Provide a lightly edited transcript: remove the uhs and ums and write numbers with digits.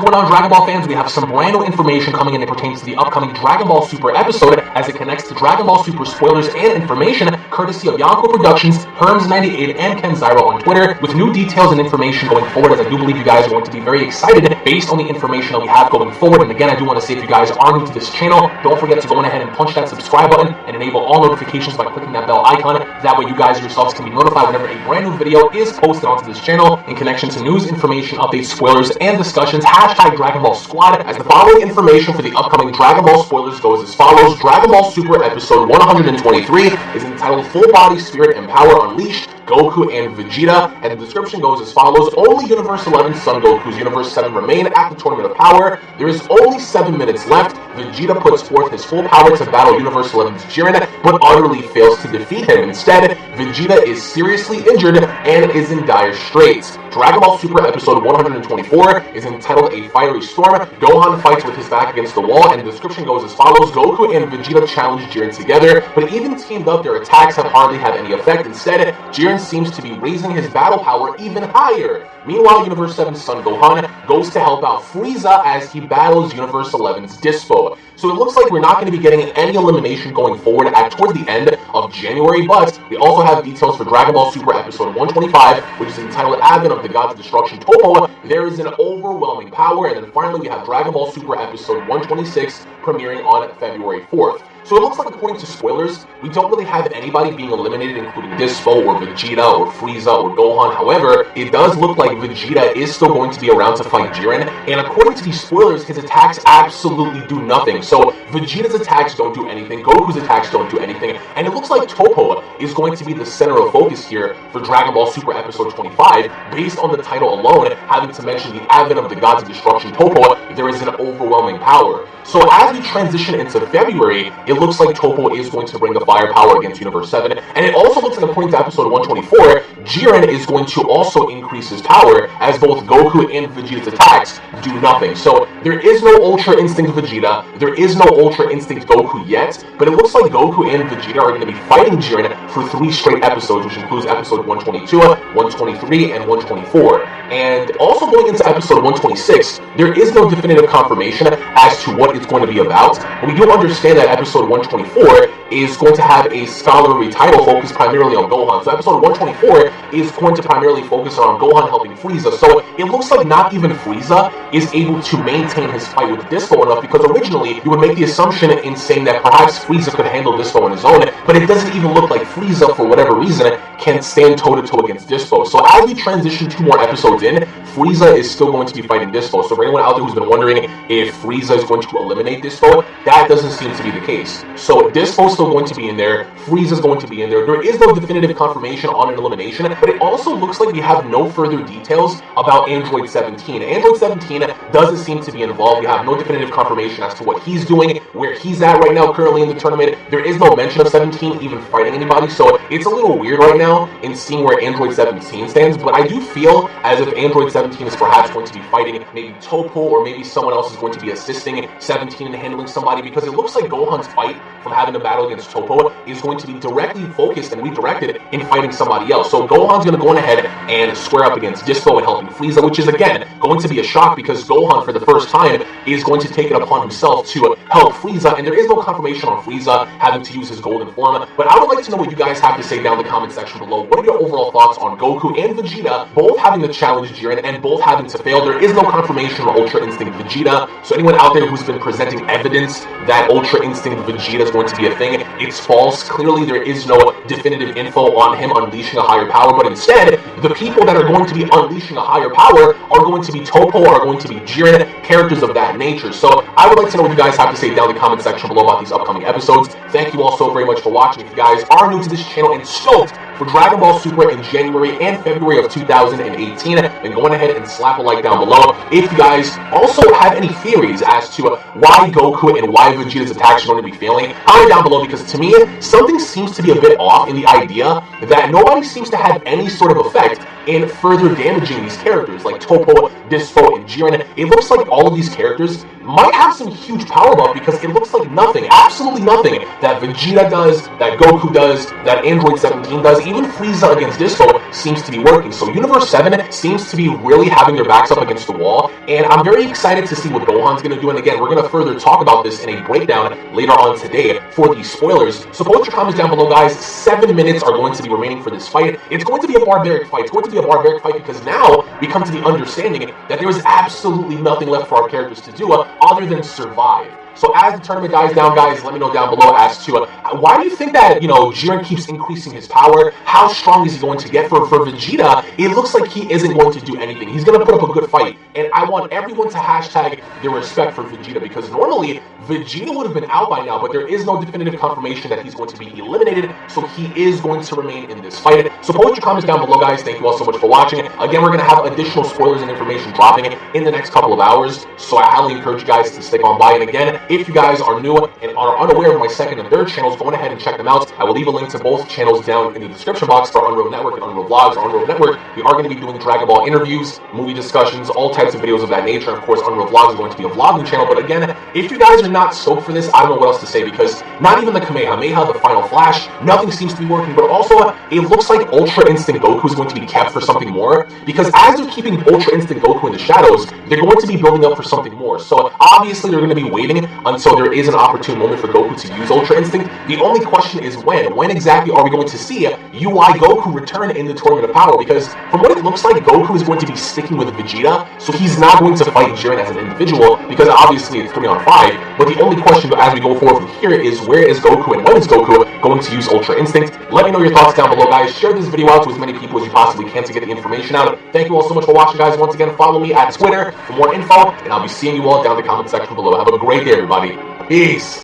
going on, Dragon Ball fans? We have some brand new information coming in that pertains to the upcoming Dragon Ball Super episode as it connects to Dragon Ball Super spoilers and information courtesy of Yonko Productions, Herms98, and Kenzyro on Twitter, with new details and information going forward, as I do believe you guys are going to be very excited based on the information that we have going forward. And again, I do want to say, if you guys are new to this channel, don't forget to go ahead and punch that subscribe button and enable all notifications by clicking that bell icon. That way you guys yourselves can be notified whenever a brand new video is posted onto this channel in connection to news, information, updates, spoilers, and discussions. Hashtag Dragon Ball Squad, as the following information for the upcoming Dragon Ball spoilers goes as follows. Dragon Ball Super episode 123 is entitled Full Body Spirit and Power Unleashed, Goku and Vegeta, and the description goes as follows. Only Universe 11 Son Goku's Universe 7 remain at the Tournament of Power. There is only 7 minutes left. Vegeta puts forth his full power to battle Universe 11's Jiren, but utterly fails to defeat him. Instead, Vegeta is seriously injured and is in dire straits. Dragon Ball Super episode 124 is entitled A Fiery Storm. Gohan fights with his back against the wall, and the description goes as follows. Goku and Vegeta challenge Jiren together, but even teamed up, their attacks have hardly had any effect. Instead, Jiren seems to be raising his battle power even higher. Meanwhile, Universe 7's son Gohan goes to help out Frieza as he battles Universe 11's Dispo. So it looks like we're not going to be getting any elimination going forward towards the end of January, but we also have details for Dragon Ball Super episode 125, which is entitled Advent of the Gods of Destruction Topo. There is an overwhelming power. And then finally we have Dragon Ball Super episode 126 premiering on February 4th. So it looks like, according to spoilers, we don't really have anybody being eliminated, including Dispo or Vegeta or Frieza or Gohan. However, it does look like Vegeta is still going to be around to fight Jiren, and according to these spoilers, his attacks absolutely do nothing. So Vegeta's attacks don't do anything, Goku's attacks don't do anything, and it looks like Topo is going to be the center of focus here for Dragon Ball Super episode 25, based on the title alone, having to mention the Advent of the Gods of Destruction Topo. There is an overwhelming power. So as we transition into February, it looks like Topo is going to bring the firepower against Universe 7, and it also looks like, according to episode 124, Jiren is going to also increase his power, as both Goku and Vegeta's attacks do nothing. So there is no Ultra Instinct Vegeta, there is no Ultra Instinct Goku yet, but it looks like Goku and Vegeta are going to be fighting Jiren for 3 straight episodes, which includes episode 122, 123, and 124. And also going into episode 126, there is no definitive confirmation as to what it's going to be about, but we do understand that episode 124 is going to have a scholarly title focused primarily on Gohan. So episode 124 is going to primarily focus on Gohan helping Frieza. So it looks like not even Frieza is able to maintain his fight with Dispo enough, because originally you would make the assumption in saying that perhaps Frieza could handle Dispo on his own, but it doesn't even look like Frieza, for whatever reason, can stand toe-to-toe against Dispo. So as we transition 2 more episodes in, Frieza is still going to be fighting Dispo. So for anyone out there who's been wondering if Frieza is going to eliminate Dispo, that doesn't seem to be the case. So Dispo's still going to be in there, Frieza's going to be in there. There is no definitive confirmation on an elimination, but it also looks like we have no further details about Android 17. Android 17 doesn't seem to be involved. We have no definitive confirmation as to what he's doing, where he's at right now currently in the tournament. There is no mention of 17 even fighting anybody, so it's a little weird right now in seeing where Android 17 stands, but I do feel as if Android 17 is perhaps going to be fighting maybe Topo, or maybe someone else is going to be assisting 17 in handling somebody, because it looks like Gohan's fight from having a battle against Topo is going to be directly focused and redirected in fighting somebody else. So Gohan's going to go ahead and square up against Dispo and helping Frieza, which is again going to be a shock, because Gohan for the first time is going to take it upon himself to help Frieza, and there is no confirmation on Frieza having to use his golden form. But I would like to know what you guys have to say down in the comment section below. What are your overall thoughts on Goku and Vegeta both having to challenge Jiren and both having to fail? There is no confirmation on Ultra Instinct Vegeta, so anyone out there who's been presenting evidence that Ultra Instinct Vegeta is going to be a thing, it's false. Clearly there is no definitive info on him unleashing a higher power, but instead the people that are going to be unleashing a higher power are going to be Topo, are going to be Jiren, characters of that nature. So I would like to know what you guys have to say down in the comment section below about these upcoming episodes. Thank you all so very much for watching. If you guys are new to this channel and stoked for Dragon Ball Super in January and February of 2018, then go ahead and slap a like down below. If you guys also have any theories as to why Goku and why Vegeta's attacks are going to be failing, comment down below, because to me, something seems to be a bit off in the idea that nobody seems to have any sort of effect in further damaging these characters like Topo, Dispo, and Jiren. It looks like all of these characters might have some huge power buff, because it looks like nothing, absolutely nothing, that Vegeta does, that Goku does, that Android 17 does, even Frieza against Dispo seems to be working. So Universe 7 seems to be really having their backs up against the wall, and I'm very excited to see what Gohan's going to do. And again, we're going to further talk about this in a breakdown later on today for these spoilers. So post your comments down below, guys. 7 minutes are going to be remaining for this fight. It's going to be a barbaric fight. It's going to be a barbaric fight because now we come to the understanding that there is absolutely nothing left for our characters to do other than survive. So as the tournament dies down, guys, let me know down below as to why do you think that, Jiren keeps increasing his power? How strong is he going to get? For Vegeta, it looks like he isn't going to do anything. He's going to put up a good fight. And I want everyone to hashtag their respect for Vegeta, because normally Vegeta would have been out by now, but there is no definitive confirmation that he's going to be eliminated, so he is going to remain in this fight. So post your comments down below, guys. Thank you all so much for watching. Again, we're going to have additional spoilers and information dropping in the next couple of hours, so I highly encourage you guys to stick on by. And again, if you guys are new and are unaware of my second and third channels, go ahead and check them out. I will leave a link to both channels down in the description box. For Unreal Network and Unreal Vlogs or Unreal Network, we are going to be doing Dragon Ball interviews, movie discussions, all types of videos of that nature. Of course, Unreal Vlogs is going to be a vlogging channel. But again, if you guys are not stoked for this, I don't know what else to say, because not even the Kamehameha, the Final Flash, nothing seems to be working. But also, it looks like Ultra Instinct Goku is going to be kept for something more, because as they're keeping Ultra Instinct Goku in the shadows, they're going to be building up for something more. So obviously, they're going to be waiting until there is an opportune moment for Goku to use Ultra Instinct. The only question is when. When exactly are we going to see UI Goku return in the Tournament of Power? Because from what it looks like, Goku is going to be sticking with Vegeta, so he's not going to fight Jiren as an individual, because obviously it's 3-on-5. But the only question as we go forward from here is, where is Goku and when is Goku going to use Ultra Instinct? Let me know your thoughts down below, guys. Share this video out to as many people as you possibly can to get the information out. Thank you all so much for watching, guys. Once again, follow me at Twitter for more info, and I'll be seeing you all down in the comment section below. Have a great day, everybody. Peace.